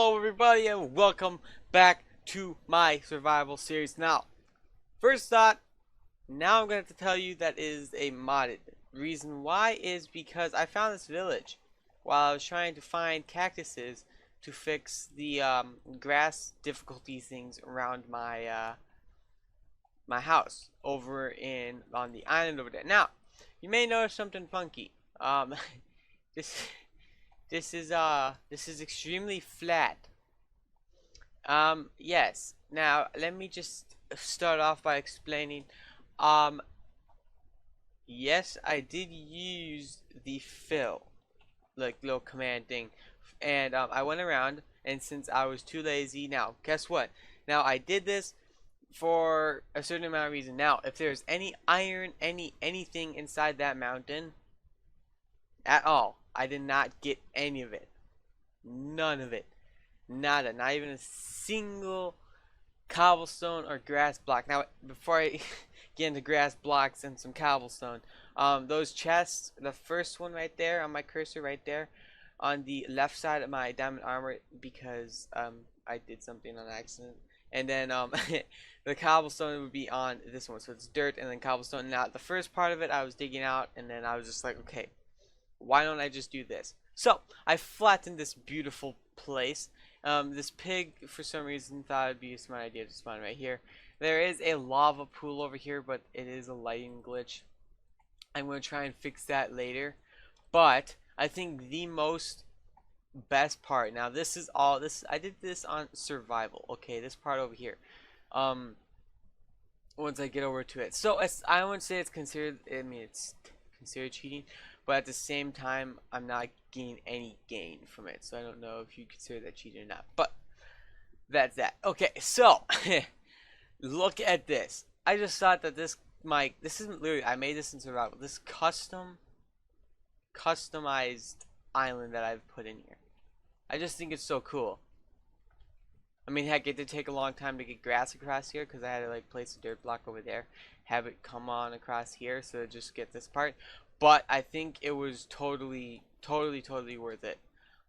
Hello everybody and welcome back to my survival series. Now, first thought, now I'm going to tell you that is a modded. Reason why is because I found this village while I was trying to find cactuses to fix the grass difficulty things around my house over on the island over there. Now, you may notice something funky. This this is extremely flat. Yes. Now let me just start off by explaining. Um, yes, I did use the fill, like little command thing, and I went around, and since I was too lazy, now guess what? Now I did this for a certain amount of reason. Now, if there's any iron, anything inside that mountain at all, I did not get any of it. None of it. Nada. Not even a single cobblestone or grass block. Now, before I get into grass blocks and some cobblestone, those chests, the first one right there on my cursor right there, on the left side of my diamond armor, because I did something on accident, and then the cobblestone would be on this one. So it's dirt and then cobblestone. Now, the first part of it I was digging out, and then I was just like, okay, why don't I just do this? So I flattened this beautiful place. This pig, for some reason, thought it'd be a smart idea to spawn right here. There is a lava pool over here, but it is a lighting glitch. I'm going to try and fix that later. But I think the most best part, now this is all, I did this on survival, okay, this part over here. Once I get over to it. So I wouldn't say it's considered, I mean, it's considered cheating, but at the same time, I'm not getting any gain from it. So I don't know if you consider that cheating or not. But that's that. Okay, so look at this. I just thought that this isn't literally, I made this in survival. This customized island that I've put in here. I just think it's so cool. I mean, heck, it did take a long time to get grass across here because I had to like place a dirt block over there, have it come on across here, so just get this part. But I think it was totally worth it.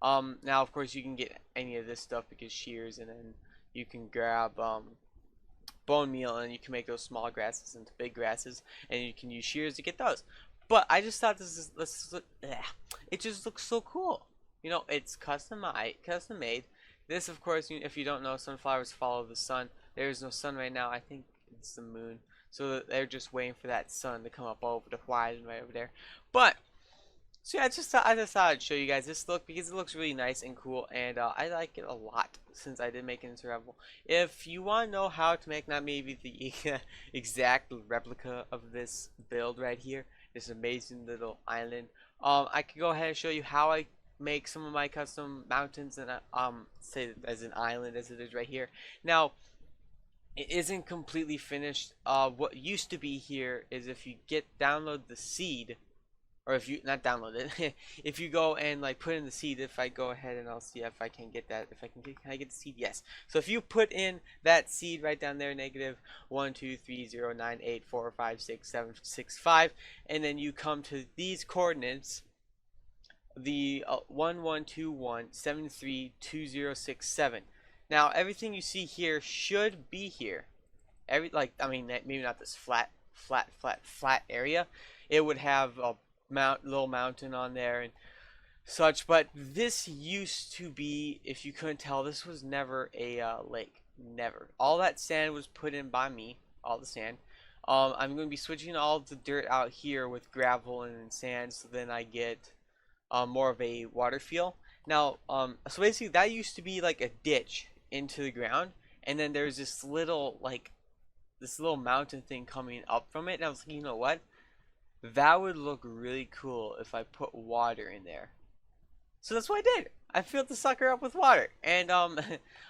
Now of course you can get any of this stuff because shears, and then you can grab bone meal, and you can make those small grasses into big grasses, and you can use shears to get those. But I just thought it just looks so cool. You know, it's custom made. This, of course, if you don't know, sunflowers follow the sun. There is no sun right now. I think it's the moon. So they're just waiting for that sun to come up over the horizon right over there. But, so yeah, I just thought I'd show you guys this look because it looks really nice and cool. And I like it a lot since I did make it in survival. If you want to know how to make, not maybe the exact replica of this build right here, this amazing little island, I could go ahead and show you how I make some of my custom mountains, and say as an island as it is right here. Now it isn't completely finished. What used to be here is if you download the seed, or if you not download it, if you go and like put in the seed, if I go ahead and I'll see if I can get that, if I can I get the seed? Yes. So if you put in that seed right down there, negative 12309845676, and then you come to these coordinates, the 1121732067. Now everything you see here should be here. I mean, maybe not this flat area. It would have a little mountain on there and such. But this used to be, if you couldn't tell, this was never a lake. Never. All that sand was put in by me. All the sand. I'm going to be switching all the dirt out here with gravel and sand, so then I get more of a water feel. Now, so basically that used to be like a ditch into the ground, and then there's this little mountain thing coming up from it, and I was like, you know what? That would look really cool if I put water in there. So that's what I did. I filled the sucker up with water, and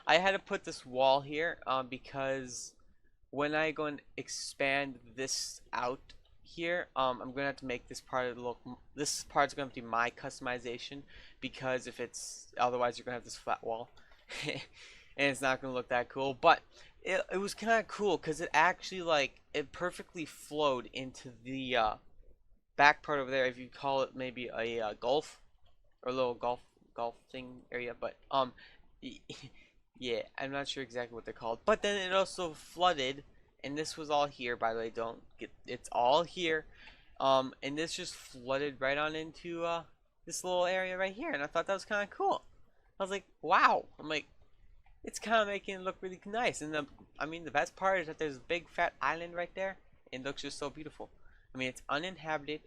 I had to put this wall here because when I go and expand this out here, I'm gonna have to make this part look. This part's gonna have to be my customization, because if it's otherwise, you're gonna have this flat wall, and it's not gonna look that cool. But it was kind of cool because it actually it perfectly flowed into the back part over there. If you call it maybe a golf or a little golf thing area, but Yeah, I'm not sure exactly what they're called. But then it also flooded, and this was all here, by the way. Don't get it's all here. And this just flooded right on into this little area right here, and I thought that was kind of cool. I was like, wow. I'm like, it's kind of making it look really nice. And I mean, the best part is that there's a big fat island right there, and it looks just so beautiful. I mean, it's uninhabited.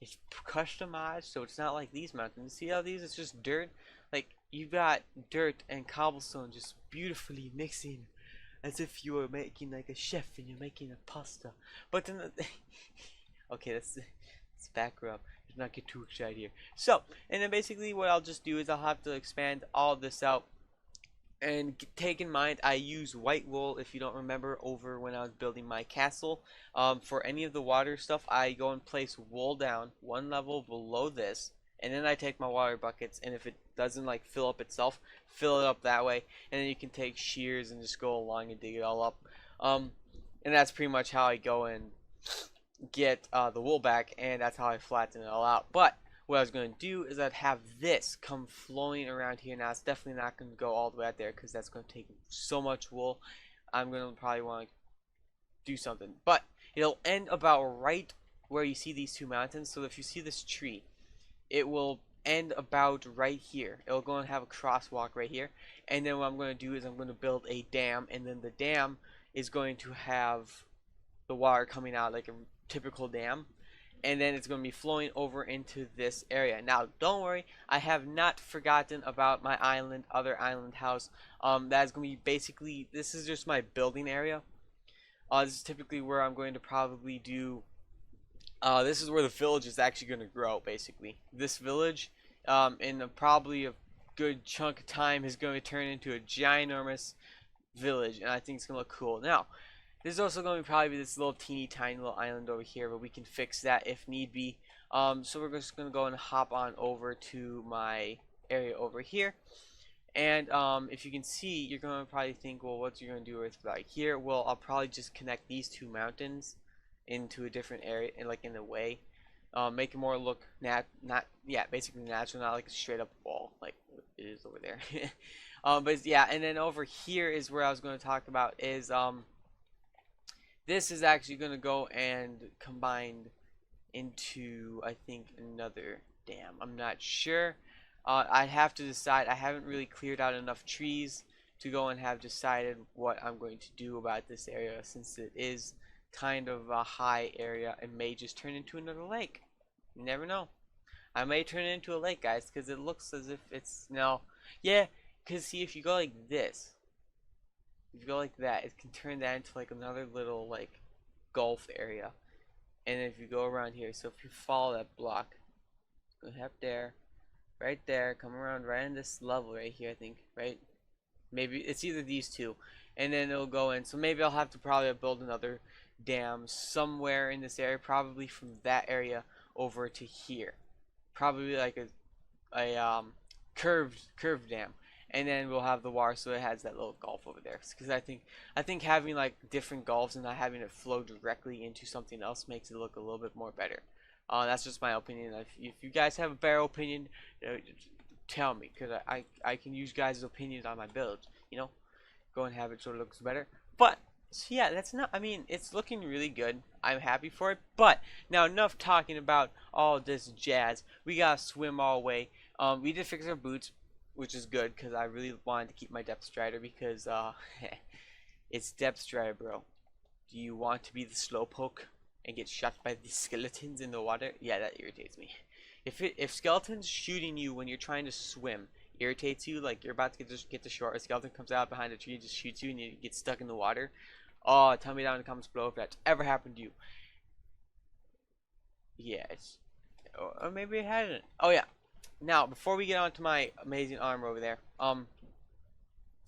It's customized, so it's not like these mountains. See how these? It's just dirt. Like you got dirt and cobblestone just beautifully mixing, as if you were making like a chef and you're making a pasta. But then, okay, that's back rub. Let's not get too excited here. So, and then basically what I'll just do is I'll have to expand all of this out. And take in mind, I use white wool, if you don't remember, over when I was building my castle. For any of the water stuff, I go and place wool down one level below this. And then I take my water buckets, and if it doesn't like fill up itself, fill it up that way. And then you can take shears and just go along and dig it all up. And that's pretty much how I go and get the wool back, and that's how I flatten it all out. But what I was going to do is I'd have this come flowing around here. Now it's definitely not going to go all the way out there because that's going to take so much wool. I'm going to probably want to do something, but it'll end about right where you see these two mountains. So if you see this tree, it will end about right here. It'll go and have a crosswalk right here, and then what I'm going to do is I'm going to build a dam, and then the dam is going to have the water coming out like a typical dam, and then it's going to be flowing over into this area. Now don't worry, I have not forgotten about my island, other island house. That's going to be basically, this is just my building area. This is typically where I'm going to probably do, this is where the village is actually going to grow, basically. This village, in probably a good chunk of time, is going to turn into a ginormous village, and I think it's going to look cool. Now, there's also going to probably be this little teeny tiny little island over here, but we can fix that if need be. So we're just going to go and hop on over to my area over here. And if you can see, you're going to probably think, well, what's you going to do with like here? Well, I'll probably just connect these two mountains into a different area, and like in a way, make it more look basically natural, not like a straight up wall like it is over there. But yeah, and then over here is where I was going to talk about is this is actually going to go and combine into, I think, another dam. I'm not sure. I'd have to decide. I haven't really cleared out enough trees to go and have decided what I'm going to do about this area, since it is kind of a high area and may just turn into another lake. You never know. I may turn it into a lake, guys, because it looks as if it's no. Yeah, because see, if you go like this, if you go like that, it can turn that into like another little like golf area. And if you go around here, so if you follow that block, go up there, right there, come around right in this level right here, I think, right? Maybe it's either these two, and then it'll go in. So maybe I'll have to probably build another dam somewhere in this area, probably from that area over to here, probably like a curved dam, and then we'll have the water so it has that little gulf over there. Because I think having like different gulfs and not having it flow directly into something else makes it look a little bit more better. That's just my opinion. If you guys have a better opinion, tell me, because I can use guys' opinions on my builds. You know, go and have it so it looks better. But so yeah, that's not. I mean, it's looking really good. I'm happy for it. But now enough talking about all this jazz. We gotta swim all the way. We did fix our boots, which is good because I really wanted to keep my depth strider because it's depth strider, bro. Do you want to be the slowpoke and get shot by the skeletons in the water? Yeah, that irritates me. If skeletons shooting you when you're trying to swim irritates you, like you're about to get to shore, a skeleton comes out behind a tree and just shoots you and you get stuck in the water. Oh, tell me down in the comments below if that's ever happened to you. Yes. Or maybe it hasn't. Oh yeah. Now, before we get on to my amazing armor over there,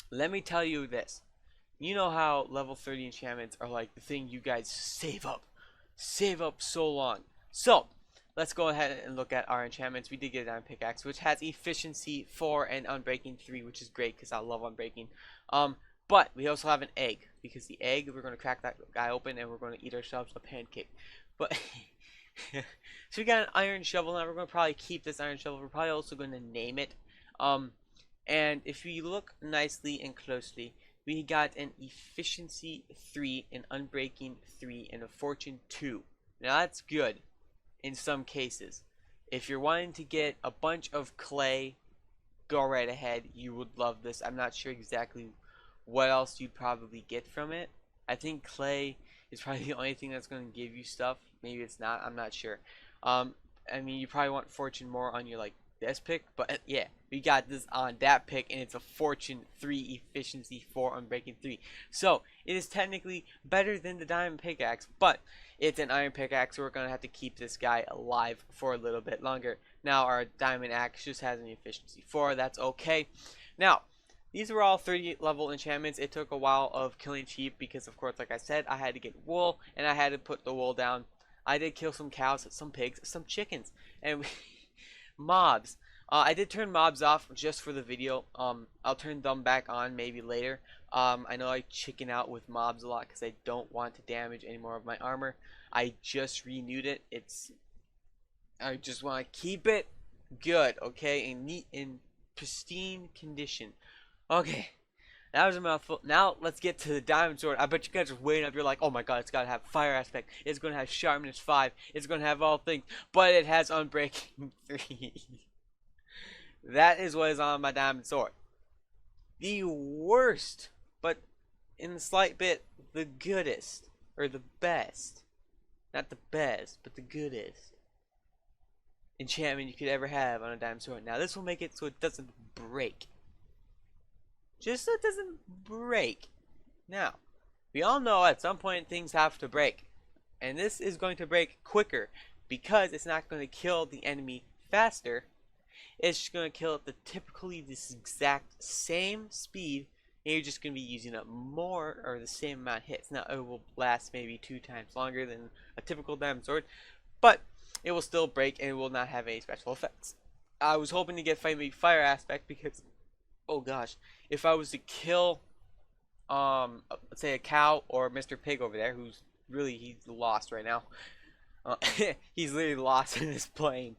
let me tell you this. You know how level 30 enchantments are like the thing you guys save up so long. So, let's go ahead and look at our enchantments. We did get a diamond pickaxe, which has efficiency 4 and unbreaking 3, which is great because I love unbreaking. But we also have an egg, because the egg, we're going to crack that guy open and we're going to eat ourselves a pancake. But so we got an iron shovel. Now we're going to probably keep this iron shovel. We're probably also going to name it. And And if you look nicely and closely, we got an efficiency 3, an unbreaking 3, and a fortune 2. Now that's good in some cases. If you're wanting to get a bunch of clay, go right ahead. You would love this. I'm not sure exactly what else you'd probably get from it. I think clay is probably the only thing that's going to give you stuff. Maybe it's not. I'm not sure. I mean, you probably want fortune more on your like this pick, but yeah, we got this on that pick, and it's a fortune 3, efficiency 4, unbreaking 3. So it is technically better than the diamond pickaxe, but it's an iron pickaxe, so we're gonna have to keep this guy alive for a little bit longer. Now our diamond axe just has an efficiency 4. That's okay. Now these were all 30 level enchantments. It took a while of killing sheep because, of course, like I said, I had to get wool and I had to put the wool down. I did kill some cows, some pigs, some chickens, and mobs. I did turn mobs off just for the video. I'll turn them back on maybe later. I know I chicken out with mobs a lot because I don't want to damage any more of my armor. I just renewed it. I just want to keep it good, okay, in neat, in pristine condition. Okay, that was a mouthful. Now let's get to the diamond sword. I bet you guys are waiting up. You're like, oh my god, it's gotta have fire aspect. It's gonna have sharpness 5. It's gonna have all things, but it has unbreaking 3. That is what is on my diamond sword. The worst, but in a slight bit, the goodest, or the best. Not the best, but the goodest enchantment you could ever have on a diamond sword. Now this will make it so it doesn't break. Just so it doesn't break. Now, we all know at some point things have to break. And this is going to break quicker because it's not going to kill the enemy faster. It's just going to kill it typically this exact same speed. And you're just going to be using up more or the same amount of hits. Now, it will last maybe 2 times longer than a typical diamond sword. But it will still break and it will not have any special effects. I was hoping to get maybe fire aspect because, oh gosh, if I was to kill let's say a cow or Mr. Pig over there, who's really, he's lost right now. He's literally lost in this plane.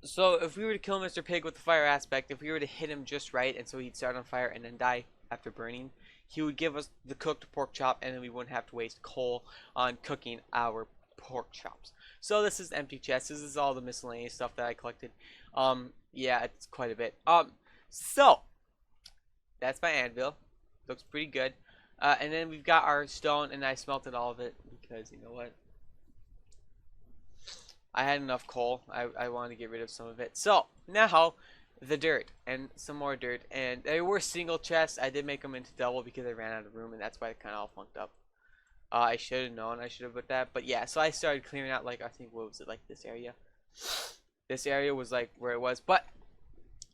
So if we were to kill Mr. Pig with the fire aspect, if we were to hit him just right and so he'd start on fire and then die after burning, he would give us the cooked pork chop and then we wouldn't have to waste coal on cooking our pork chops. So this is empty chest. This is all the miscellaneous stuff that I collected. Yeah, it's quite a bit. So that's my anvil. Looks pretty good. And then we've got our stone, and I smelted all of it because, you know what? I had enough coal. I wanted to get rid of some of it. So now the dirt and some more dirt, and they were single chests. I did make them into double because I ran out of room, and that's why it kind of all funked up. I should have known. I should have put that. But yeah, so I started clearing out, like, I think, what was it, like this area? This area was like where it was. But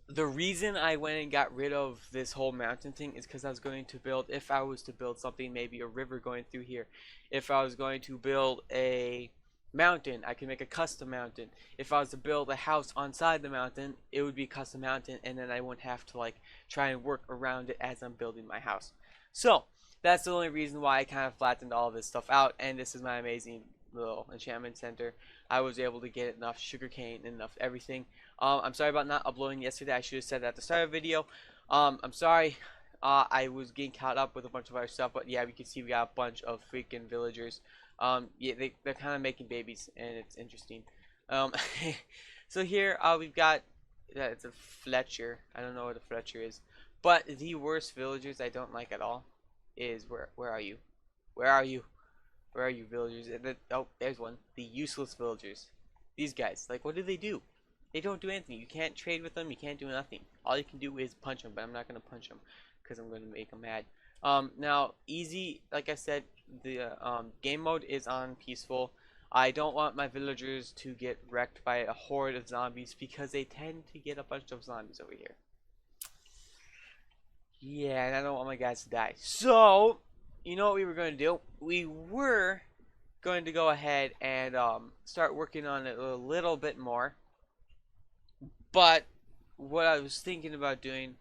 the reason I went and got rid of this whole mountain thing is because I was going to build, if I was to build something, maybe a river going through here. If I was going to build a mountain, I could make a custom mountain. If I was to build a house on side the mountain, it would be a custom mountain, and then I wouldn't have to like try and work around it as I'm building my house. So that's the only reason why I kind of flattened all of this stuff out, and this is my amazing little enchantment center. I was able to get enough sugarcane and enough everything. I'm sorry about not uploading yesterday. I should have said that at the start of the video. I'm sorry. I was getting caught up with a bunch of other stuff, but yeah, we can see we got a bunch of freaking villagers. Yeah, they're kind of making babies, and it's interesting. So here we've got, it's a Fletcher. I don't know what a Fletcher is, but the worst villagers I don't like at all is where are you? Where are you? Where are you, villagers? Oh, there's one. The useless villagers. These guys, like, what do? They don't do anything. You can't trade with them. You can't do nothing. All you can do is punch them, but I'm not gonna punch them because I'm gonna make them mad. Now easy, like I said, the game mode is on peaceful. I don't want my villagers to get wrecked by a horde of zombies because they tend to get a bunch of zombies over here. Yeah, and I don't want my guys to die. So, you know what we were going to do? We were going to go ahead and start working on it a little bit more. But what I was thinking about doing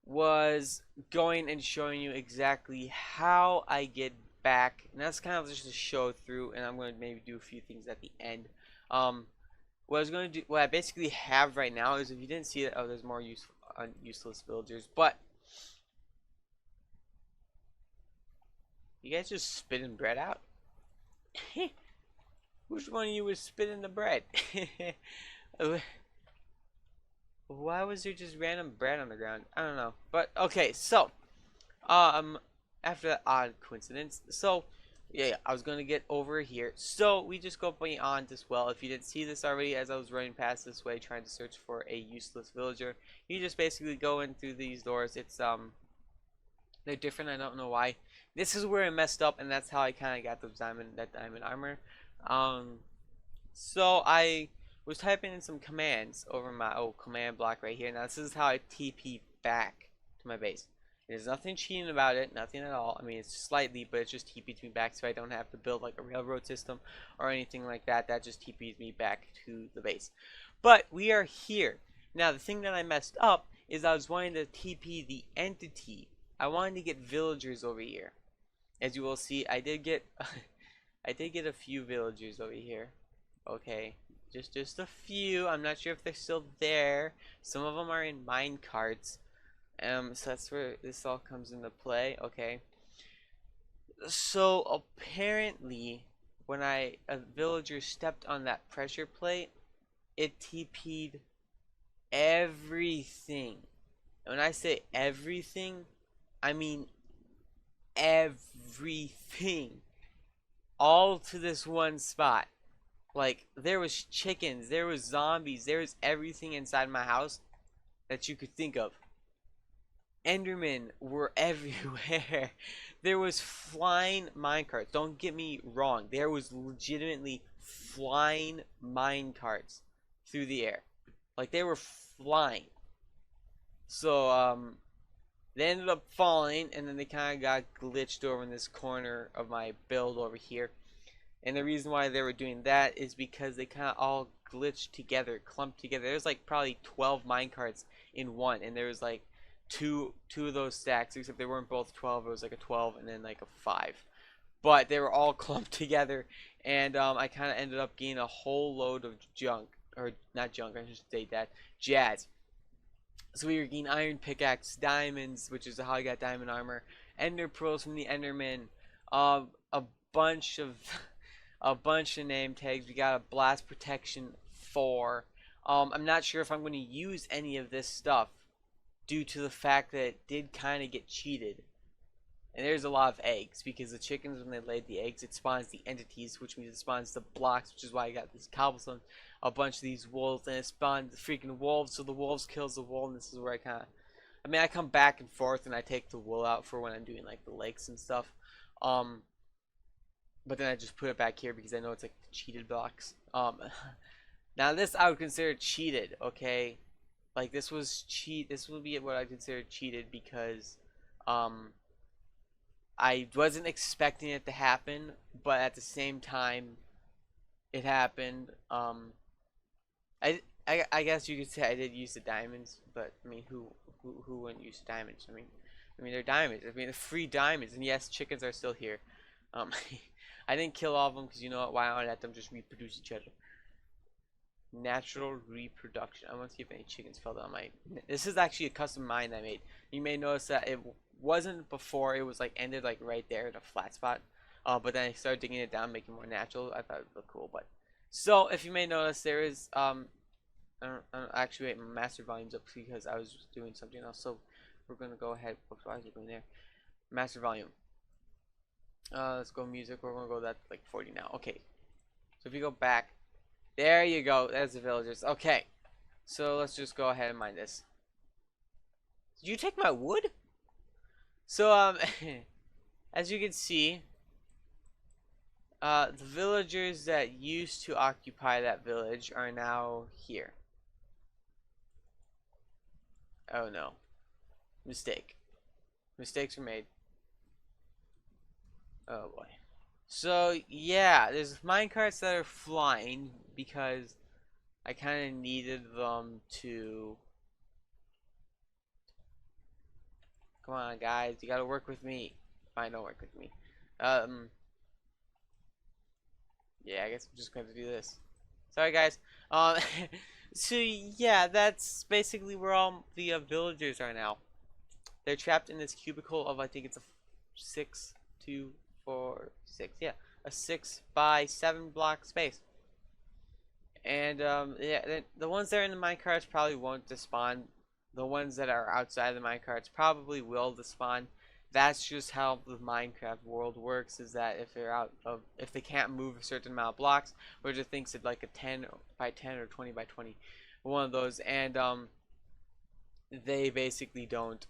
was going and showing you exactly how I get back. And that's kind of just a show through, and I'm going to maybe do a few things at the end. what I was going to do, what I basically have right now is, if you didn't see it, oh, there's more useless villagers, but you guys just spitting bread out? Which one of you was spitting the bread? Why was there just random bread on the ground? I don't know. But okay, so after that odd coincidence, so yeah, I was gonna get over here. So we just go beyond this well. If you didn't see this already, as I was running past this way trying to search for a useless villager, you just basically go in through these doors. It's they're different. I don't know why. This is where I messed up, and that's how I kind of got that diamond armor. Um, so I was typing in some commands over my command block right here. Now this is how I TP back to my base. There's nothing cheating about it, nothing at all. I mean, it's slightly, but it's just TP'd me back, so I don't have to build like a railroad system or anything like that. That just TP'd me back to the base. But we are here. Now the thing that I messed up is I was wanting to TP the entity. I wanted to get villagers over here. As you will see, I did get I did get a few villagers over here. Okay, just a few. I'm not sure if they're still there. Some of them are in mine carts. So that's where this all comes into play. Okay. So apparently, when a villager stepped on that pressure plate, it TP'd everything. And when I say everything, I mean everything. All to this one spot. Like, there was chickens, there was zombies, there was everything inside my house that you could think of. Endermen were everywhere. There was flying minecarts. Don't get me wrong. There was legitimately flying minecarts through the air. Like, they were flying. So, they ended up falling, and then they kind of got glitched over in this corner of my build over here. And the reason why they were doing that is because they kind of all glitched together, clumped together. There's like probably 12 minecarts in one, and there was like two of those stacks, except they weren't both 12. It was like a 12 and then like a 5. But they were all clumped together, and I kind of ended up getting a whole load of junk, or not junk, I should say that, jazz. So we were getting iron pickaxe, diamonds, which is how I got diamond armor, ender pearls from the enderman, a bunch of a bunch of name tags. We got a blast protection 4. I'm not sure if I'm going to use any of this stuff due to the fact that it did kind of get cheated. And there's a lot of eggs, because the chickens, when they laid the eggs, it spawns the entities, which means it spawns the blocks, which is why I got these cobblestone, a bunch of these wolves, and it spawned the freaking wolves, so the wolves kills the wool, and this is where I mean, I come back and forth, and I take the wool out for when I'm doing, like, the lakes and stuff. But then I just put it back here because I know it's, like, the cheated blocks. Now this I would consider cheated, okay? Like, this would be what I consider cheated, because, I wasn't expecting it to happen, but at the same time, it happened. I guess you could say I did use the diamonds, but I mean, who wouldn't use diamonds? I mean they're diamonds. I mean, they're free diamonds, and yes, chickens are still here. Um, I didn't kill all of them because, you know what? Why not let them just reproduce each other? Natural reproduction. I want to see if any chickens fell down my. This is actually a custom mine I made. You may notice that it wasn't before. It was like ended like right there in a flat spot. But then I started digging it down, making it more natural. I thought it would look cool. But so if you may notice, there is actually wait, my master volume's up because I was doing something else. So we're gonna go ahead. Why is it going there? Master volume. Let's go music. We're gonna go that like 40 now. Okay. So if you go back. There you go. There's the villagers. Okay. So let's just go ahead and mine this. Did you take my wood? So, as you can see, the villagers that used to occupy that village are now here. Oh no. Mistake. Mistakes were made. Oh boy. So, yeah, there's minecarts that are flying because I kind of needed them to... Come on, guys, you gotta work with me. Fine, don't work with me. Yeah, I guess I'm just going to do this. Sorry, guys. Um, so yeah, that's basically where all the villagers are now. They're trapped in this cubicle of I think it's a 6, 2, 4, 6. Yeah, a 6 by 7 block space. And yeah, the ones that are in the minecarts probably won't despawn. The ones that are outside the minecarts probably will despawn. That's just how the Minecraft world works. Is that if they can't move a certain amount of blocks, or just thinks it like a 10 by 10 or 20 by 20, one of those, and they basically don't.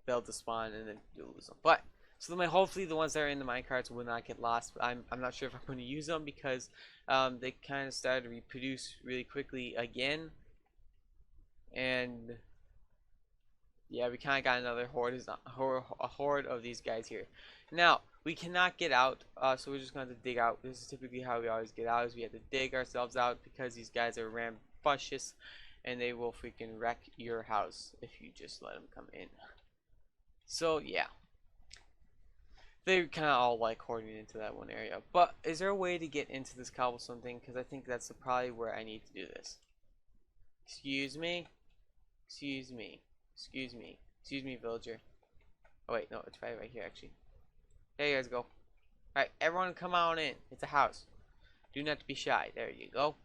They'll despawn and then you'll lose them. But so hopefully the ones that are in the minecarts will not get lost. But I'm not sure if I'm going to use them because they kind of started to reproduce really quickly again, and yeah, we kind of got another horde of these guys here. Now we cannot get out, so we're just going to dig out. This is typically how we always get out: is we have to dig ourselves out because these guys are rambunctious, and they will freaking wreck your house if you just let them come in. So yeah, they kind of all like hoarding into that one area. But is there a way to get into this cobblestone thing? Because I think that's probably where I need to do this. Excuse me? Excuse me. Excuse me. Excuse me, villager. Oh wait, no, it's right here actually. There you guys go. Alright, everyone come on in. It's a house. Do not be shy. There you go.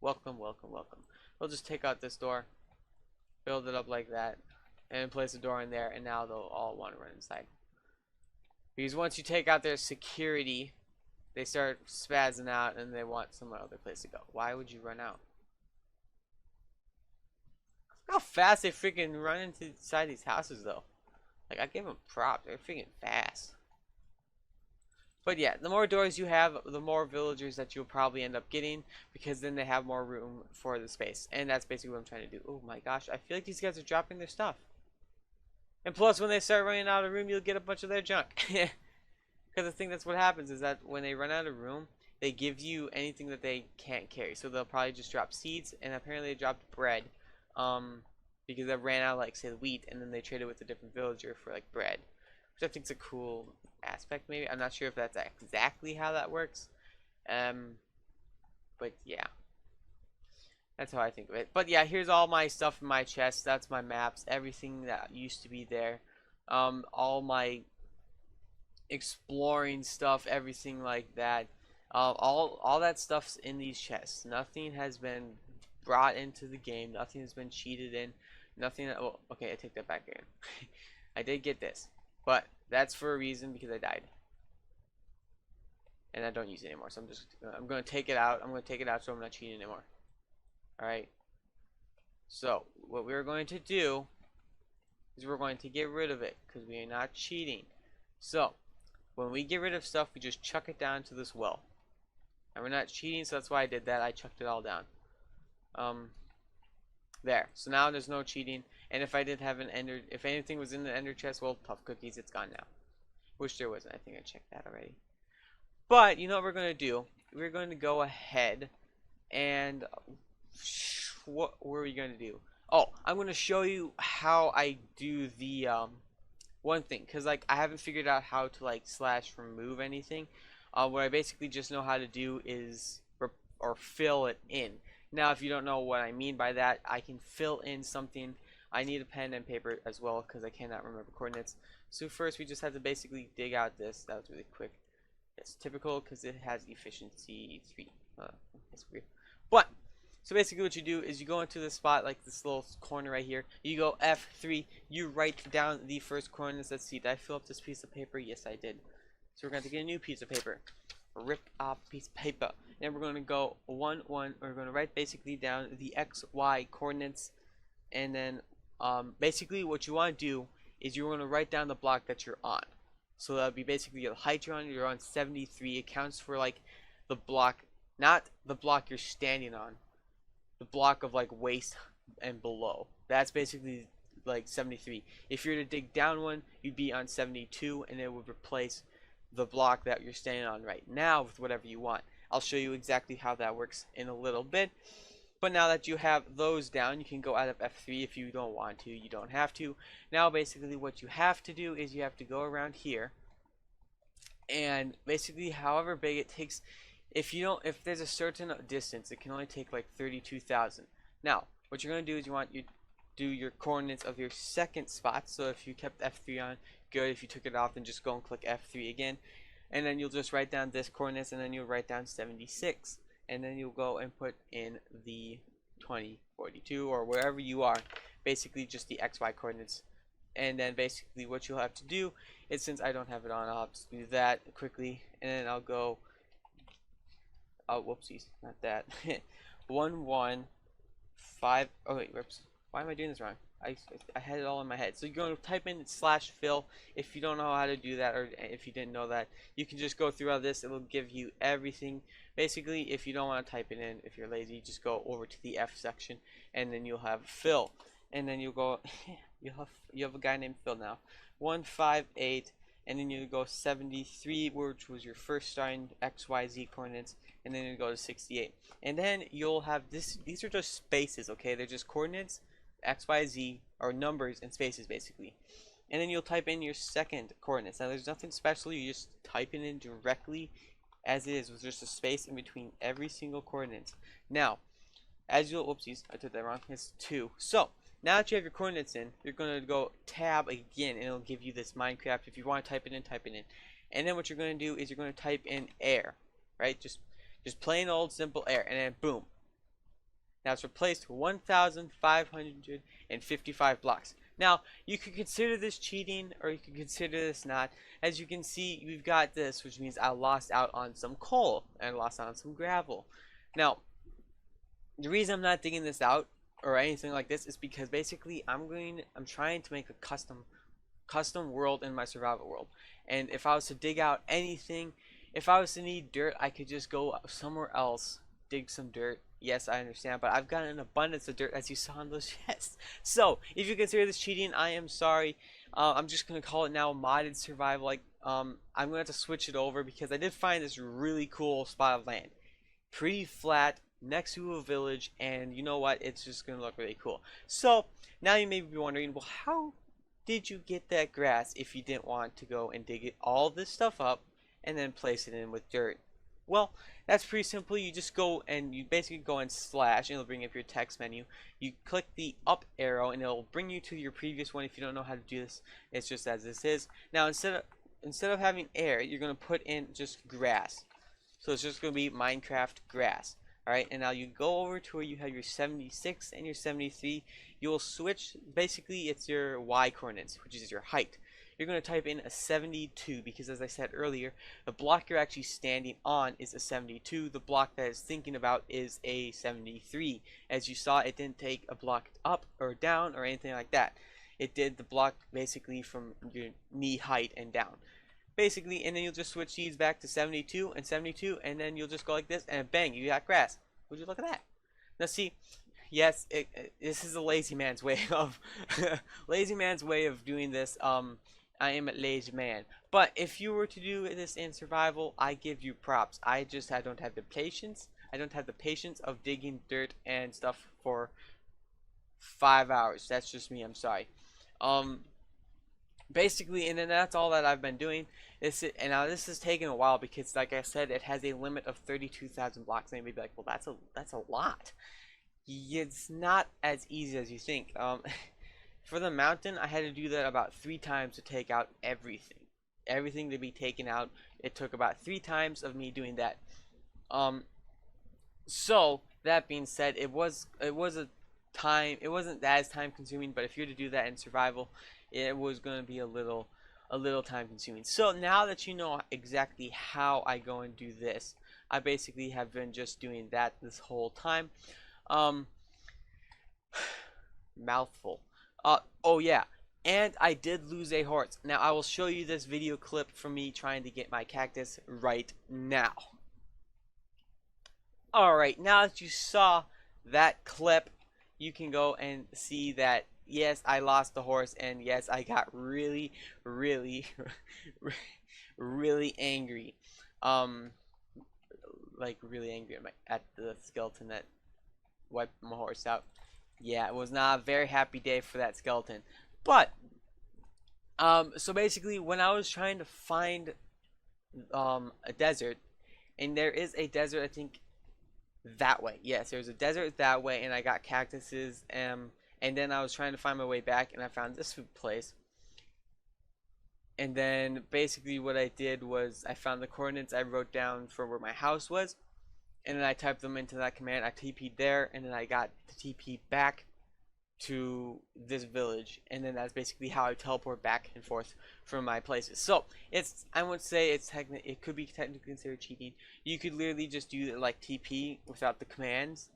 Welcome, welcome, welcome. We'll just take out this door. Build it up like that. And place a door in there, and now they'll all want to run inside. Because once you take out their security, they start spazzing out and they want some other place to go. Why would you run out? Look how fast they freaking run inside these houses, though. Like, I give them props. They're freaking fast. But yeah, the more doors you have, the more villagers that you'll probably end up getting, because then they have more room for the space. And that's basically what I'm trying to do. Oh my gosh, I feel like these guys are dropping their stuff. And plus, when they start running out of room, you'll get a bunch of their junk. Because I think that's what happens, is that when they run out of room, they give you anything that they can't carry. So they'll probably just drop seeds, and apparently they dropped bread. Because they ran out, like, say, the wheat, and then they traded with a different villager for, like, bread. Which I think is a cool aspect, maybe. I'm not sure if that's exactly how that works. But yeah. That's how I think of it. But yeah, here's all my stuff in my chest. That's my maps. Everything that used to be there. All my exploring stuff. Everything like that. All that stuff's in these chests. Nothing has been brought into the game. Nothing has been cheated in. Nothing. Oh, okay, I take that back in. I did get this. But that's for a reason, because I died. And I don't use it anymore. So I'm going to take it out. I'm going to take it out so I'm not cheating anymore. Alright, so what we're going to do is we're going to get rid of it because we are not cheating. So when we get rid of stuff, we just chuck it down to this well. And we're not cheating, so that's why I did that. I chucked it all down. There. So now there's no cheating. And if I did have if anything was in the ender chest, well, tough cookies, it's gone now. Wish there wasn't. I think I checked that already. But you know what we're going to do? We're going to go ahead and what were we gonna do? Oh, I'm gonna show you how I do the one thing, because like I haven't figured out how to like / remove anything. What I basically just know how to do is fill it in. Now if you don't know what I mean by that, I can fill in something. I need a pen and paper as well because I cannot remember coordinates. So first we just have to basically dig out this. That was really quick. It's typical because it has efficiency 3. That's weird. But so basically what you do is you go into the spot, like this little corner right here. You go F3, you write down the first coordinates. Let's see, did I fill up this piece of paper? Yes, I did. So we're going to get a new piece of paper. Rip off piece of paper. And we're going to go 1, 1. We're going to write basically down the X, Y coordinates. And then basically what you want to do is you're going to write down the block that you're on. So that would be basically the height you're on 73. It counts for like the block, not the block you're standing on. The block of like waist and below. That's basically like 73. If you're to dig down one, you'd be on 72, and it would replace the block that you're standing on right now with whatever you want. I'll show you exactly how that works in a little bit. But now that you have those down, you can go out of F3 if you don't want to. You don't have to. Now basically what you have to do is you have to go around here, and basically however big it takes. if there's a certain distance, it can only take like 32,000. Now, what you're gonna do is you do your coordinates of your second spot. So if you kept F3 on, good. If you took it off, then just go and click F3 again, and then you'll just write down this coordinates, and then you'll write down 76, and then you'll go and put in the 2042 or wherever you are, basically just the XY coordinates. And then basically what you'll have to do is, since I don't have it on, I'll just do that quickly, and then I'll go, oh whoopsies, not that. 115, oh wait, whoops, why am I doing this wrong? I had it all in my head. So you're going to type in /fill. If you don't know how to do that, or if you didn't know that, you can just go through all this. It will give you everything. Basically, if you don't want to type it in, if you're lazy, just go over to the F section, and then you'll have fill, and then you'll go. you have a guy named Phil now. 158, and then you go 73, which was your first starting XYZ coordinates, and then you go to 68, and then you'll have this. These are just spaces, okay? They're just coordinates. XYZ are numbers and spaces basically, and then you'll type in your second coordinates. Now there's nothing special, you just type it in directly as it is with just a space in between every single coordinate. Now as you'll, oopsies, I did that wrong, it's 2. So now that you have your coordinates in, you're going to go tab again, and it'll give you this Minecraft. If you want to type it in, type it in, and then what you're going to do is you're going to type in air, right? Just plain old simple air, and then boom. Now it's replaced 1,555 blocks. Now you could consider this cheating, or you could consider this not. As you can see, we've got this, which means I lost out on some coal and lost out on some gravel. Now the reason I'm not digging this out or anything like this is because basically I'm trying to make a custom world in my survival world. And if I was to dig out anything, if I was to need dirt, I could just go somewhere else, dig some dirt. Yes, I understand, but I've got an abundance of dirt, as you saw in those chests. So if you consider this cheating, I am sorry. I'm just gonna call it now modded survival. Like I'm gonna have to switch it over because I did find this really cool spot of land, pretty flat, next to a village, and you know what? It's just gonna look really cool. So now you may be wondering, well, how did you get that grass if you didn't want to go and dig all this stuff up and then place it in with dirt? Well, that's pretty simple. You just go and you basically go and slash, and it'll bring up your text menu. You click the up arrow, and it'll bring you to your previous one. If you don't know how to do this, it's just as this is. Now instead of having air, you're gonna put in just grass. So it's just gonna be Minecraft grass. Alright, and now you go over to where you have your 76 and your 73. You will switch, basically it's your Y coordinates, which is your height. You're going to type in a 72 because, as I said earlier, the block you're actually standing on is a 72. The block that it's thinking about is a 73. As you saw, it didn't take a block up or down or anything like that. It did the block basically from your knee height and down. Basically, and then you'll just switch these back to 72 and 72, and then you'll just go like this, and bang, you got grass. Would you look at that? Now see, yes, this is a lazy man's way of doing this. I am a lazy man, but if you were to do this in survival, I give you props. I don't have the patience. I don't have the patience of digging dirt and stuff for 5 hours. That's just me. I'm sorry. Basically, and then that's all that I've been doing. And now this is taking a while because, like I said, it has a limit of 32,000 blocks. And you may be like, well, that's a lot. It's not as easy as you think. For the mountain, I had to do that about 3 times to take out everything. Everything to be taken out. It took about 3 times of me doing that. So that being said, it was a time. It wasn't as time consuming, but if you were to do that in survival, it was going to be a little time consuming. So now that you know exactly how I go and do this, I basically have been just doing that this whole time. Mouthful. Oh yeah, and I did lose a horse. Now I will show you this video clip from me trying to get my cactus right now. Alright, now that you saw that clip, you can go and see that yes, I lost the horse, and yes, I got really angry. Like really angry at the skeleton that wiped my horse out. Yeah, it was not a very happy day for that skeleton. But so basically, when I was trying to find a desert, And there is a desert, I think, that way. Yes, there's a desert that way, and I got cactuses. And then I was trying to find my way back, and I found this place. And then basically what I did was I found the coordinates I wrote down for where my house was, and then I typed them into that command. I TP'd there, and then I got the TP back to this village, and then that's basically how I teleport back and forth from my places. So it's, I would say it could be technically considered cheating. You could literally just do it like TP without the commands,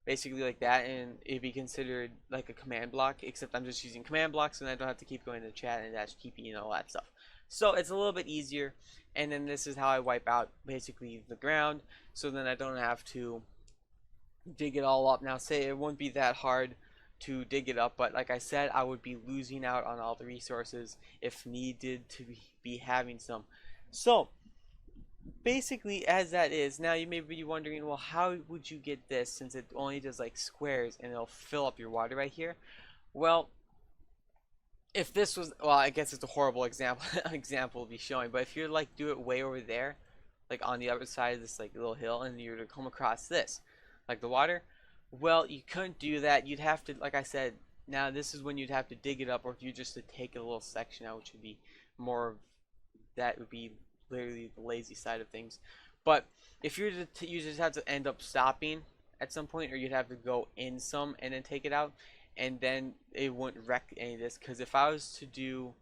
basically like that, and it'd be considered like a command block, except I'm just using command blocks and I don't have to keep going to the chat and dash TP and all that stuff. So it's a little bit easier. And then this is how I wipe out basically the ground, so then I don't have to dig it all up. Now say it wouldn't be that hard to dig it up, but like I said, I would be losing out on all the resources if needed to be having some. So basically, as that is, now you may be wondering, well, how would you get this since it only does like squares and it'll fill up your water right here? Well, if this was, well, I guess it's a horrible example example to be showing, but if you're like do it way over there, like on the other side of this like little hill, and you're to come across this, like the water, well, you couldn't do that. You'd have to, like I said, now this is when you'd have to dig it up, or if you just to take a little section out, which would be more, that would be literally the lazy side of things. But if you were to, you just have to end up stopping at some point, or you'd have to go in some and then take it out, and then it wouldn't wreck any of this. Because if I was to do,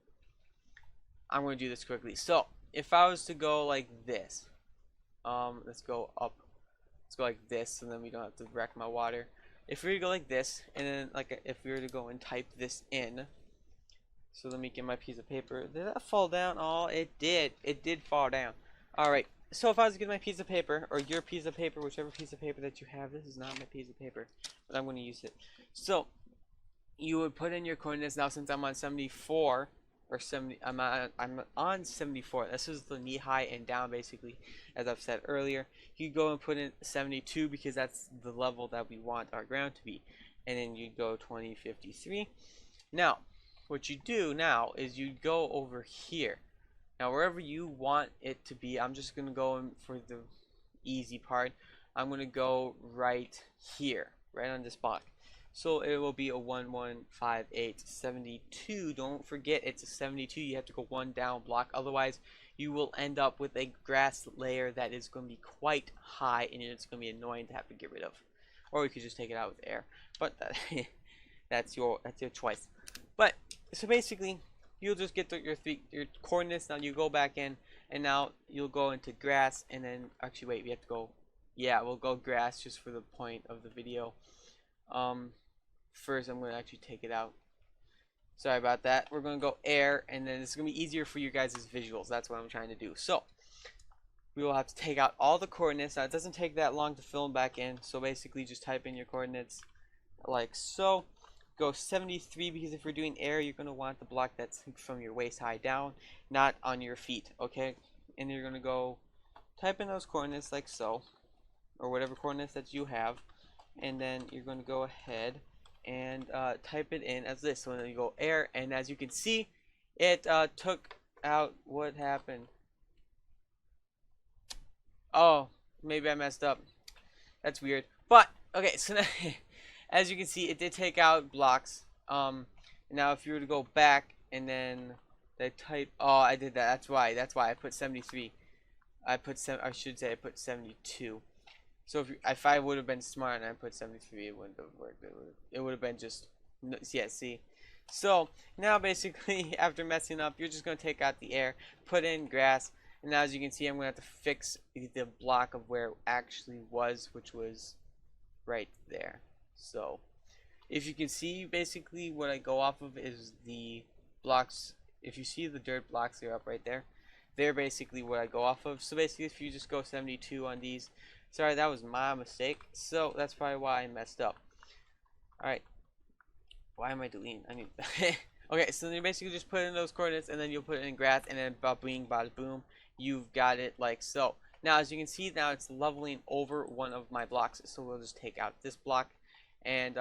I'm going to do this quickly. So if I was to go like this, let's go up, let's go like this, and then we don't have to wreck my water. If we were to go like this, and then like if we were to go and type this in, so let me get my piece of paper. Did that fall down? Oh, it did. It did fall down. Alright, so if I was to get my piece of paper, or your piece of paper, whichever piece of paper that you have, this is not my piece of paper, but I'm going to use it. So, you would put in your coordinates. Now since I'm on 74, or 70, I'm on 74. This is the knee high and down basically, as I've said earlier. You go and put in 72 because that's the level that we want our ground to be. And then you go 2053. Now, what you do now is you go over here. Now wherever you want it to be, I'm just gonna go in for the easy part. I'm gonna go right here, right on this block. So it will be a 115872. Don't forget it's a 72. You have to go one down block, otherwise you will end up with a grass layer that is going to be quite high, and it's going to be annoying to have to get rid of. Or you could just take it out with air, but that's your choice. But so basically, you'll just get your coordinates. Now you go back in, and now you'll go into grass, and then actually wait, we have to go. Yeah, we'll go grass just for the point of the video. First I'm going to actually take it out. Sorry about that. We're going to go air, and then it's going to be easier for you guys' visuals. That's what I'm trying to do. So we will have to take out all the coordinates. Now it doesn't take that long to fill them back in. So basically just type in your coordinates like so. Go 73 because if you're doing air, you're going to want the block that's from your waist high down, not on your feet, okay? And you're going to go type in those coordinates like so, or whatever coordinates that you have, and then you're going to go ahead and type it in as this. So then you go air, and as you can see, it took out, what happened? Oh, maybe I messed up. That's weird. But okay, so now, as you can see, it did take out blocks. Now if you were to go back and then they type, oh, I did that. That's why I put 73. I should say I put 72. So if I would have been smart and I put 73, it wouldn't have worked. It would have been just, yeah, see. So now basically after messing up, you're just going to take out the air, put in grass, and now as you can see, I'm going to have to fix the block of where it actually was, which was right there. So if you can see, basically what I go off of is the blocks. If you see the dirt blocks, they're up right there. They're basically what I go off of. So basically if you just go 72 on these, sorry, that was my mistake. So that's probably why I messed up. Alright. Why am I deleting? I mean, okay, so then you basically just put in those coordinates, and then you'll put it in grass, and then ba-bing, bada-boom, you've got it like so. Now, as you can see, now it's leveling over one of my blocks. So we'll just take out this block and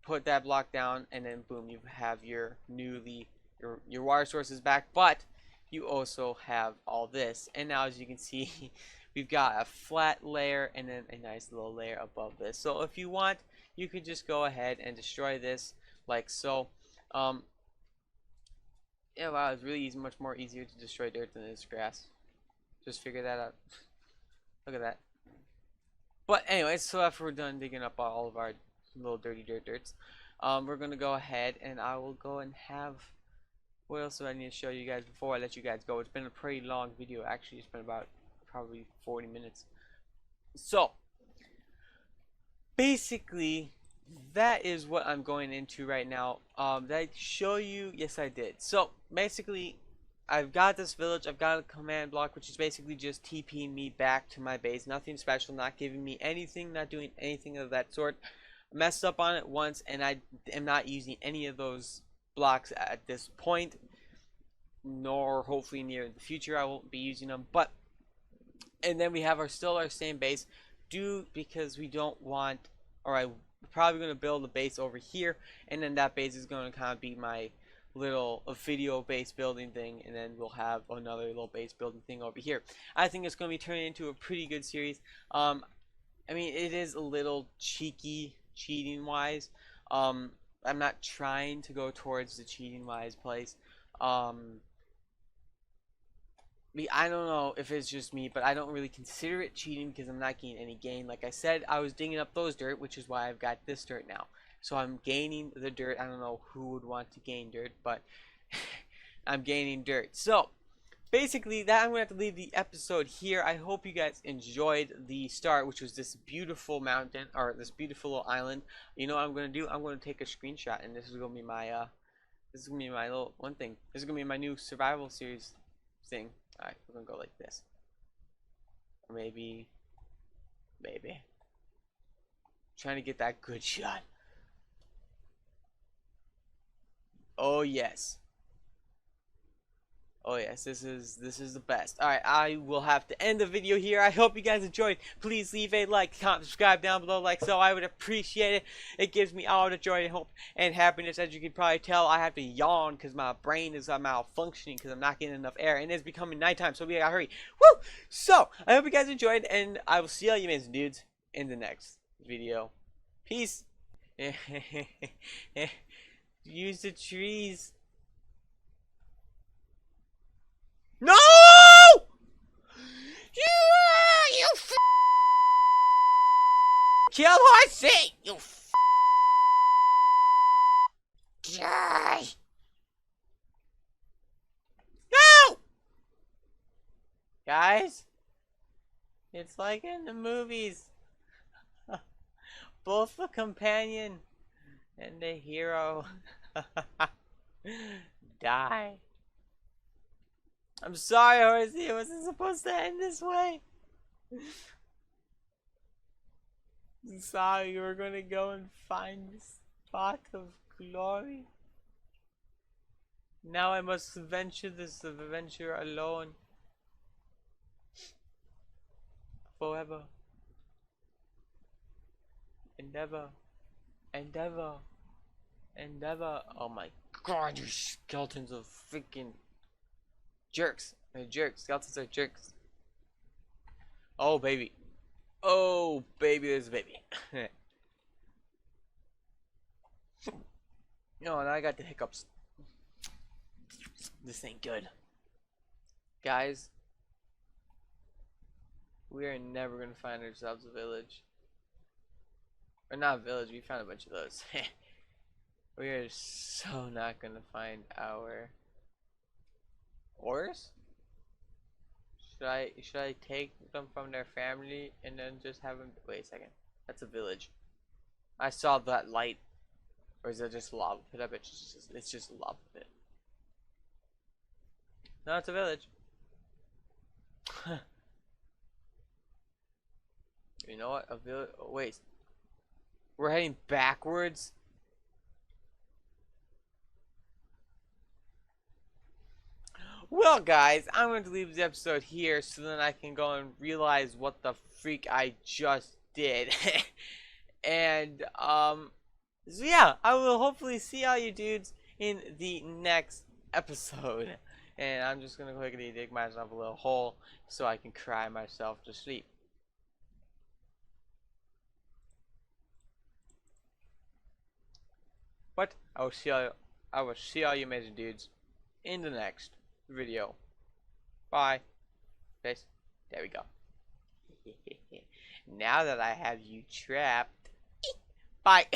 put that block down, and then boom, you have your your water sources back. But you also have all this. And now as you can see, we've got a flat layer and then a nice little layer above this. So if you want, you could just go ahead and destroy this like so. Yeah, wow, it's really easy, much more easier to destroy dirt than it is grass. Just figure that out. Look at that. But anyways, so after we're done digging up all of our little dirty dirts, we're gonna go ahead and I will go and have. What else do I need to show you guys before I let you guys go? It's been a pretty long video. Actually, it's been about probably 40 minutes. So basically, that is what I'm going into right now. Did I show you? Yes, I did. So basically, I've got this village. I've got a command block, which is basically just TPing me back to my base. Nothing special, not giving me anything, not doing anything of that sort. I messed up on it once, and I am not using any of those blocks at this point, nor hopefully near in the future I won't be using them. But and then we have our same base, because we don't want, or I'm probably going to build a base over here, and then that base is going to kind of be my little video base building thing, and then we'll have another little base building thing over here. I think it's going to be turning into a pretty good series. I mean, it is a little cheeky cheating wise. I'm not trying to go towards the cheating wise place. I don't know if it's just me, but I don't really consider it cheating because I'm not gaining any gain. Like I said, I was digging up those dirt, which is why I've got this dirt now. So I'm gaining the dirt. I don't know who would want to gain dirt, but I'm gaining dirt. So basically, that I'm going to have to leave the episode here. I hope you guys enjoyed the start, which was this beautiful mountain, or this beautiful little island. You know what I'm going to do? I'm going to take a screenshot, and this is going to be my little one thing. This is going to be my new survival series thing. Alright, we're gonna go like this. Or maybe. Trying to get that good shot. Oh yes. Oh yes, this is the best. Alright, I will have to end the video here. I hope you guys enjoyed. Please leave a like, comment, subscribe down below, like so. I would appreciate it. It gives me all the joy and hope and happiness. As you can probably tell, I have to yawn because my brain is malfunctioning because I'm not getting enough air, and it's becoming nighttime, so we gotta hurry. Woo! So I hope you guys enjoyed, and I will see all you amazing dudes in the next video. Peace. Use the trees. No! You kill horsey! You guy! No! Guys, it's like in the movies. Both the companion and the hero die. I'm sorry, Horsey. It wasn't supposed to end this way. I'm sorry. You were gonna go and find this spot of glory. Now I must venture this adventure alone. Forever. Endeavor. Oh my god, you skeletons of freaking jerks. They're jerks. Skeletons are jerks. Oh baby. Oh baby, there's a baby. No, now I got the hiccups. This ain't good. Guys, we are never gonna find ourselves a village. Or not a village, we found a bunch of those. We are so not gonna find our ores? Should I take them from their family and then just have them? Wait a second. That's a village. I saw that light. Or is that just lava pit? I bet it's just a lava pit. No, it's a village. You know what? A village. Oh, wait. We're heading backwards. Well, guys, I'm going to leave the episode here so then I can go and realize what the freak I just did. And, so yeah, I will hopefully see all you dudes in the next episode. And I'm just gonna quickly dig myself a little hole so I can cry myself to sleep. But I will see all you amazing dudes in the next video. Bye. Peace. There we go. Now that I have you trapped, bye.